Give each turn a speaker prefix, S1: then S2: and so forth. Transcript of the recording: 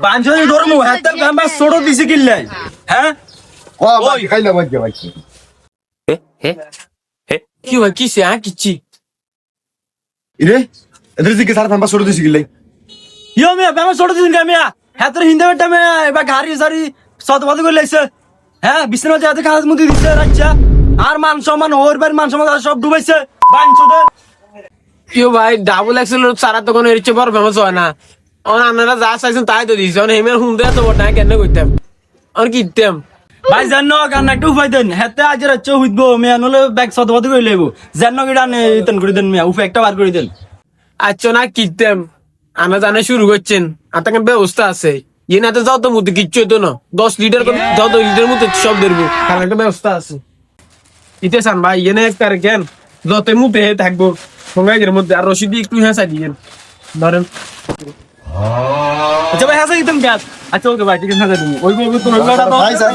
S1: পাঁচজন ধরমু হাতে গাম্বা ছোট দিছি কিল্লাই হ্যাঁ
S2: ও ভাই খাইলা ভাই ভাই
S3: কি ভাই কিসে কিচ্ছি
S2: ইরে এদের দিকে সারা থাম্বা ছোট দিছি গিলাই
S1: ইয়ো মিয়া বাবা ছোট দিন মিয়া হাতের হিন্দে বেটা মিয়া এবার গাড়ি সারি সতবাদ করে লাইছে হ্যাঁ বিছনা যাতে কাজ মুদি দিছে রাজ্জা আর মান সম্মান ওর বাড়ির মান সম্মান সব ডুবাইছে বাঞ্চদে
S3: ইয়ো ভাই ডাবল এক্সেল সারা তো কোনো এর চেয়ে বড় ফেমাস হয় না আপনারা যা চাইছেন তাই তো দিয়েছে হেমের হুন্দে এত বড় না কেন করতাম আর কি দিতাম
S1: ভাই জানো কান একটা উপায় দেন হেতে আজ রাচ্চ হইবো মিয়া নলে ব্যাগ সতবাদ করে লইবো জানো কিডা নে ইতন করে দেন মিয়া উপায় একটা বার করে দেন
S3: আচ্ছা না কিনতাম আমরা জানা শুরু করছেন আপনার ব্যবস্থা আছে ইয়ে না তো যাও তো মধ্যে কিচ্ছু হতো না 10 লিটার যত লিটার মধ্যে সব ধরবো কারণ একটা ব্যবস্থা আছে ইতে চান ভাই ইয়ে একটা কেন যত মুতে থাকবো সঙ্গাইদের মধ্যে আর রশিদি একটু হ্যাঁ চাই দিয়েন ধরেন
S1: আচ্ছা ভাই হাসা দিতাম গ্যাস আচ্ছা ওকে ভাই ঠিক আছে হাসা দিমু ওই তো
S2: ভাই স্যার